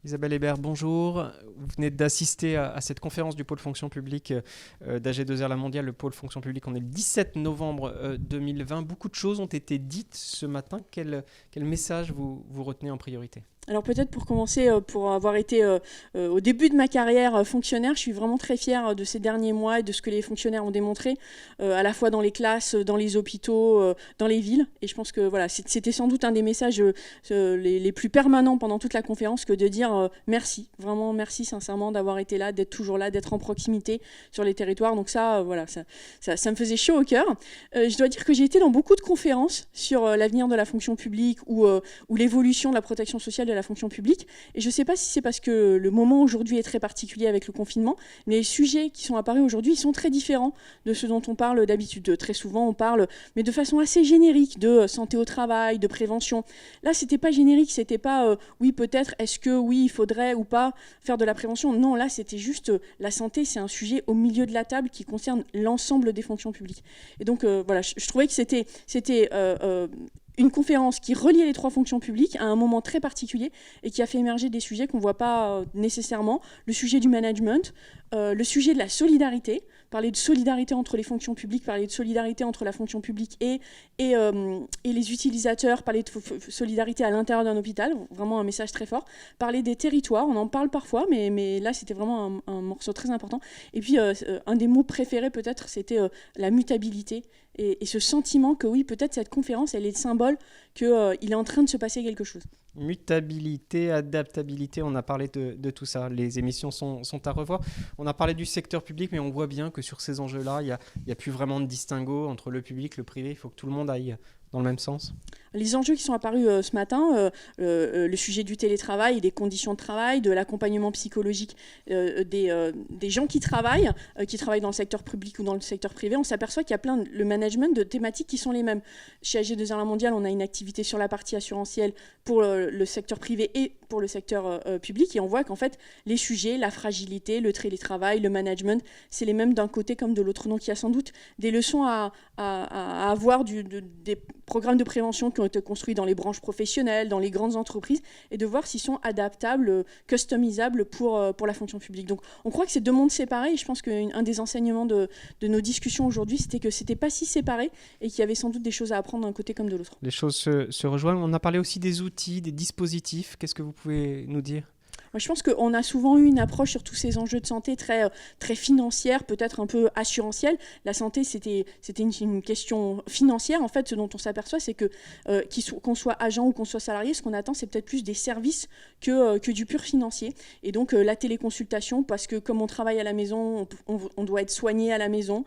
Isabelle Hébert, bonjour. Vous venez d'assister à cette conférence du pôle fonction publique d'AG2R La Mondiale, le pôle fonction publique. On est le 17 novembre 2020. Beaucoup de choses ont été dites ce matin. Quel message vous retenez en priorité ? Alors peut-être pour commencer, pour avoir été au début de ma carrière fonctionnaire, je suis vraiment très fière de ces derniers mois et de ce que les fonctionnaires ont démontré, à la fois dans les classes, dans les hôpitaux, dans les villes. Et je pense que voilà, c'était sans doute un des messages les plus permanents pendant toute la conférence que de dire merci, vraiment merci sincèrement d'avoir été là, d'être toujours là, d'être en proximité sur les territoires. Donc ça, voilà, ça me faisait chaud au cœur. Je dois dire que j'ai été dans beaucoup de conférences sur l'avenir de la fonction publique ou l'évolution de la protection sociale de la fonction publique. Et je ne sais pas si c'est parce que le moment aujourd'hui est très particulier avec le confinement, mais les sujets qui sont apparus aujourd'hui, ils sont très différents de ceux dont on parle d'habitude. Très souvent, on parle, mais de façon assez générique, de santé au travail, de prévention. Là, c'était pas générique, c'était pas oui, peut-être, est-ce que oui, il faudrait ou pas faire de la prévention. Non, là, c'était juste la santé, c'est un sujet au milieu de la table qui concerne l'ensemble des fonctions publiques. Et donc, voilà, je trouvais que c'était une conférence qui reliait les trois fonctions publiques à un moment très particulier et qui a fait émerger des sujets qu'on ne voit pas nécessairement. Le sujet du management, le sujet de la solidarité, parler de solidarité entre les fonctions publiques, parler de solidarité entre la fonction publique et les utilisateurs, parler de solidarité à l'intérieur d'un hôpital, vraiment un message très fort. Parler des territoires, on en parle parfois, mais là c'était vraiment un morceau très important. Et puis un des mots préférés peut-être, c'était la mutabilité. Et ce sentiment que oui, peut-être cette conférence, elle est le symbole qu'il est en train de se passer quelque chose. Mutabilité, adaptabilité, on a parlé de tout ça. Les émissions sont à revoir. On a parlé du secteur public, mais on voit bien que sur ces enjeux-là, il n'y a plus vraiment de distinguo entre le public, le privé. Il faut que tout le monde aille dans le même sens. Les enjeux qui sont apparus ce matin, le sujet du télétravail, des conditions de travail, de l'accompagnement psychologique des gens qui travaillent dans le secteur public ou dans le secteur privé, on s'aperçoit qu'il y a plein le management de thématiques qui sont les mêmes. Chez AG2R La Mondiale, on a une activité sur la partie assurantielle pour le secteur privé et pour le secteur public, et on voit qu'en fait, les sujets, la fragilité, le télétravail, le management, c'est les mêmes d'un côté comme de l'autre. Donc il y a sans doute des leçons à avoir des programmes de prévention qui ont été construits dans les branches professionnelles, dans les grandes entreprises, et de voir s'ils sont adaptables, customisables pour la fonction publique. Donc on croit que c'est deux mondes séparés, et je pense qu'un des enseignements de nos discussions aujourd'hui, c'était que c'était pas si séparé, et qu'il y avait sans doute des choses à apprendre d'un côté comme de l'autre. Les choses se rejoignent. On a parlé aussi des outils, des dispositifs. Qu'est-ce que vous pouvez nous dire ? Moi, je pense qu'on a souvent eu une approche sur tous ces enjeux de santé très financière, peut-être un peu assurantielle. La santé, c'était une question financière. En fait, ce dont on s'aperçoit, c'est que qu'on soit agent ou qu'on soit salarié, ce qu'on attend, c'est peut-être plus des services que du pur financier. Et donc, la téléconsultation, parce que comme on travaille à la maison, on doit être soigné à la maison,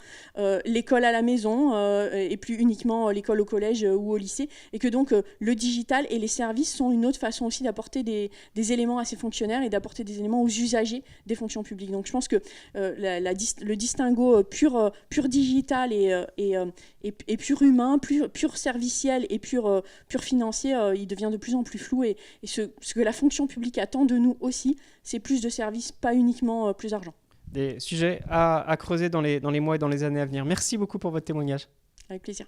l'école à la maison, et plus uniquement l'école au collège ou au lycée. Et que donc, le digital et les services sont une autre façon aussi d'apporter des éléments à ces fonctionnaires et d'apporter des éléments aux usagers des fonctions publiques. Donc je pense que le distinguo pur digital et pur humain, pur serviciel et pur financier, il devient de plus en plus flou. Et ce que la fonction publique attend de nous aussi, c'est plus de services, pas uniquement plus d'argent. Des sujets à creuser dans les mois et dans les années à venir. Merci beaucoup pour votre témoignage. Avec plaisir.